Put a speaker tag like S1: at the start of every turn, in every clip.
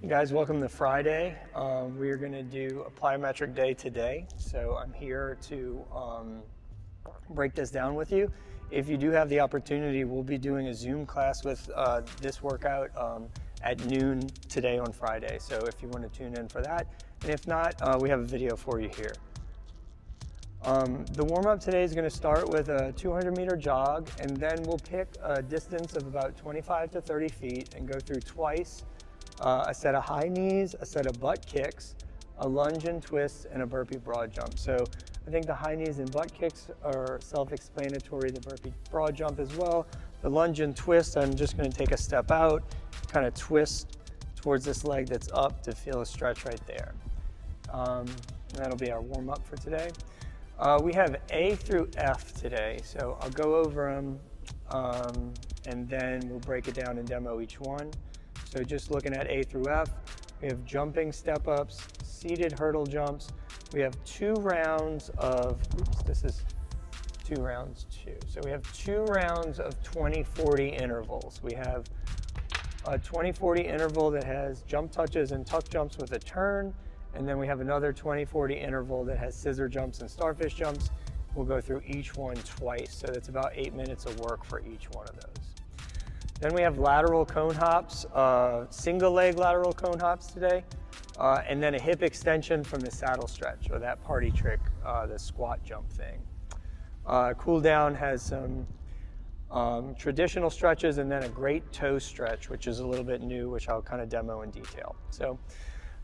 S1: Hey guys, welcome to Friday. We are going to do a plyometric day today. So I'm here to break this down with you. If you do have the opportunity, we'll be doing a Zoom class with this workout at noon today on Friday. So if you want to tune in for that, and if not, we have a video for you here. The warm-up today is going to start with a 200-meter jog, and then we'll pick a distance of about 25 to 30 feet and go through twice a set of high knees, a set of butt kicks, a lunge and twist, and a burpee broad jump. So I think the high knees and butt kicks are self-explanatory, the burpee broad jump as well. The lunge and twist, I'm just going to take a step out, kind of twist towards this leg that's up to feel a stretch right there. That'll be our warm-up for today. We have A through F today, so I'll go over them and then we'll break it down and demo each one. So just looking at A through F, we have jumping step-ups, seated hurdle jumps. We have 2 rounds of, this is 2 rounds too. So we have 2 rounds of 20-40 intervals. We have a 20-40 interval that has jump touches and tuck jumps with a turn. And then we have another 20-40 interval that has scissor jumps and starfish jumps. We'll go through each one twice. So that's about 8 minutes of work for each one of those. Then we have lateral cone hops, single leg lateral cone hops today, and then a hip extension from the saddle stretch, or that party trick, the squat jump thing. Cool down has some traditional stretches and then a great toe stretch, which is a little bit new, which I'll kind of demo in detail. So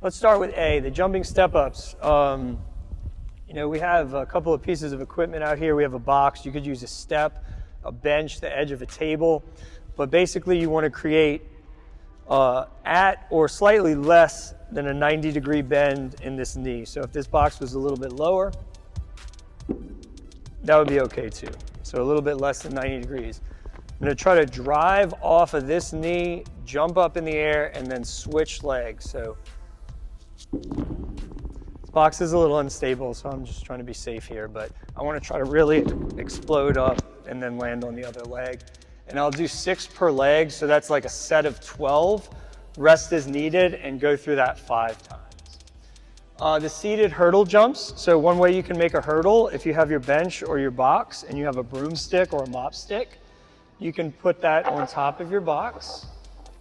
S1: let's start with A, the jumping step-ups. We have a couple of pieces of equipment out here. We have a box. You could use a step, a bench, the edge of a table. But basically you want to create at or slightly less than a 90-degree bend in this knee. So if this box was a little bit lower, that would be okay too. So a little bit less than 90 degrees. I'm going to try to drive off of this knee, jump up in the air, and then switch legs. So this box is a little unstable, so I'm just trying to be safe here. But I want to try to really explode up and then land on the other leg. And I'll do 6 per leg, so that's like a set of 12. Rest is needed, and go through that 5 times. The seated hurdle jumps. So one way you can make a hurdle, if you have your bench or your box and you have a broomstick or a mop stick, you can put that on top of your box,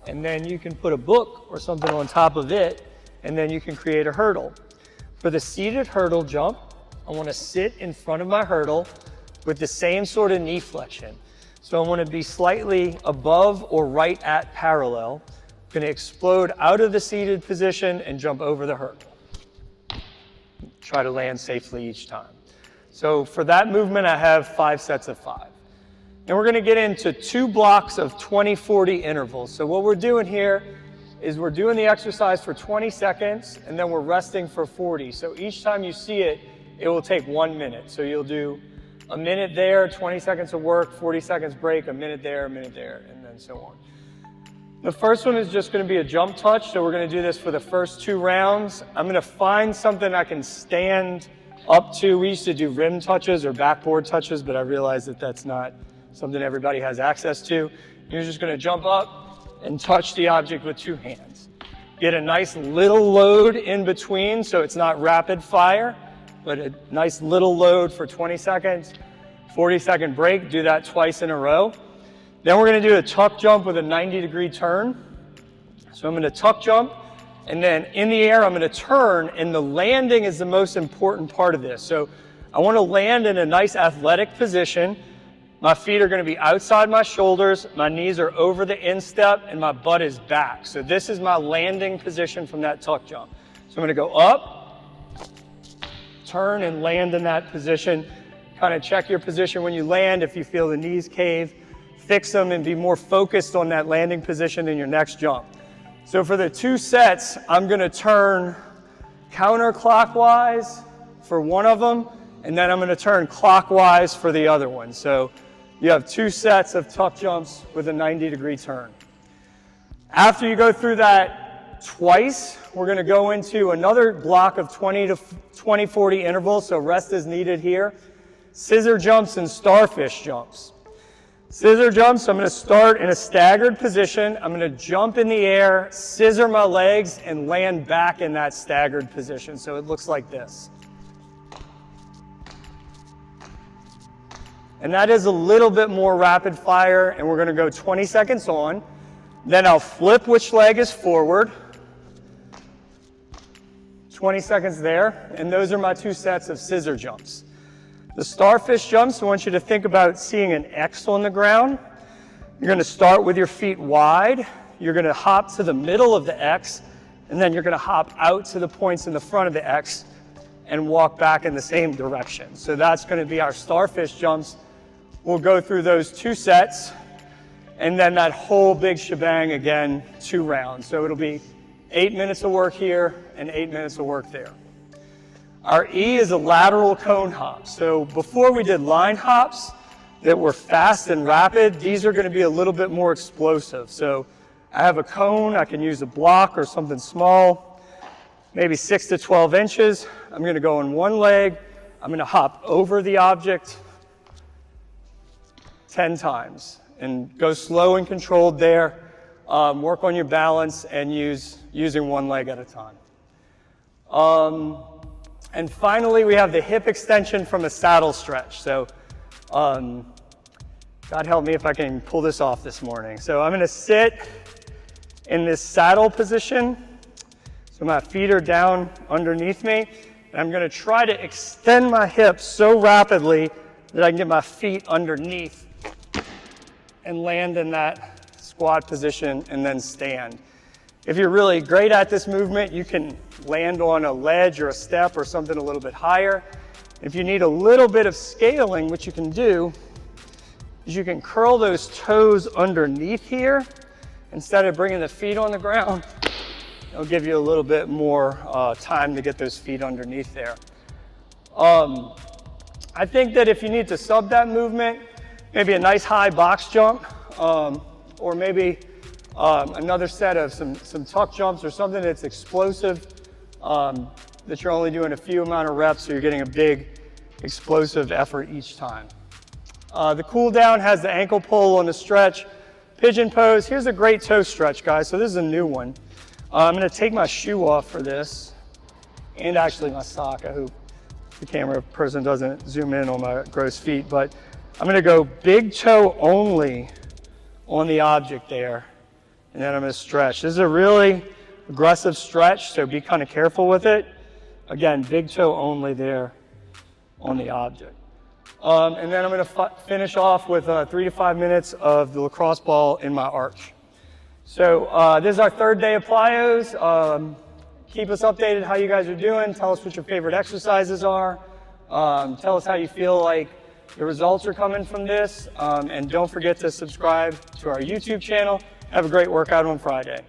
S1: and then you can put a book or something on top of it, and then you can create a hurdle. For the seated hurdle jump, I want to sit in front of my hurdle with the same sort of knee flexion. So I want to be slightly above or right at parallel. I'm going to explode out of the seated position and jump over the hurdle. Try to land safely each time. So for that movement, I have 5 sets of 5. And we're going to get into 2 blocks of 20-40 intervals. So what we're doing here is we're doing the exercise for 20 seconds, and then we're resting for 40. So each time you see it, it will take 1 minute. So you'll do a minute there, 20 seconds of work, 40 seconds break, a minute there, and then so on. The first one is just going to be a jump touch, so we're going to do this for the first 2 rounds. I'm going to find something I can stand up to. We used to do rim touches or backboard touches, but I realized that that's not something everybody has access to. You're just going to jump up and touch the object with 2 hands. Get a nice little load in between so it's not rapid fire, but a nice little load for 20 seconds, 40-second break, do that twice in a row. Then we're going to do a tuck jump with a 90-degree turn. So I'm going to tuck jump, and then in the air I'm going to turn, and the landing is the most important part of this. So I want to land in a nice athletic position. My feet are going to be outside my shoulders, my knees are over the instep, and my butt is back. So this is my landing position from that tuck jump. So I'm going to go up, turn and land in that position. Kind of check your position when you land. If you feel the knees cave, fix them and be more focused on that landing position in your next jump. So for the 2 sets, I'm going to turn counterclockwise for one of them, and then I'm going to turn clockwise for the other one. So you have 2 sets of tuck jumps with a 90-degree turn. After you go through that twice, we're going to go into another block of 20-40 intervals, so rest is needed here. Scissor jumps and starfish jumps. Scissor jump, so I'm going to start in a staggered position. I'm going to jump in the air, scissor my legs, and land back in that staggered position. So it looks like this. And that is a little bit more rapid fire, and we're going to go 20 seconds on. Then I'll flip which leg is forward. 20 seconds there, and those are my 2 sets of scissor jumps. The starfish jumps, I want you to think about seeing an X on the ground. You're going to start with your feet wide. You're going to hop to the middle of the X, and then you're going to hop out to the points in the front of the X and walk back in the same direction. So that's going to be our starfish jumps. We'll go through those 2 sets, and then that whole big shebang again, 2 rounds. So it'll be 8 minutes of work here and 8 minutes of work there. Our E is a lateral cone hop. So before we did line hops that were fast and rapid, these are going to be a little bit more explosive. So I have a cone, I can use a block or something small, maybe 6 to 12 inches. I'm going to go on one leg. I'm going to hop over the object 10 times and go slow and controlled there. Work on your balance and using one leg at a time. And finally, we have the hip extension from a saddle stretch. So God help me if I can pull this off this morning. So I'm going to sit in this saddle position. So my feet are down underneath me. And I'm going to try to extend my hips so rapidly that I can get my feet underneath and land in that squat position and then stand. If you're really great at this movement, you can land on a ledge or a step or something a little bit higher. If you need a little bit of scaling, what you can do is you can curl those toes underneath here. Instead of bringing the feet on the ground, it'll give you a little bit more time to get those feet underneath there. I think that if you need to sub that movement, maybe a nice high box jump, or maybe another set of some tuck jumps or something that's explosive, that you're only doing a few amount of reps, so you're getting a big explosive effort each time. The cool down has the ankle pull on the stretch. Pigeon pose, here's a great toe stretch, guys. So this is a new one. I'm gonna take my shoe off for this, and actually my sock. I hope the camera person doesn't zoom in on my gross feet, but I'm gonna go big toe only on the object there, and then I'm gonna stretch. This is a really aggressive stretch, so be kind of careful with it. Again, big toe only there on the object. And then I'm gonna finish off with 3 to 5 minutes of the lacrosse ball in my arch. So this is our 3rd day of plyos. Keep us updated how you guys are doing. Tell us what your favorite exercises are. Tell us how you feel like the results are coming from this. And don't forget to subscribe to our YouTube channel. Have a great workout on Friday.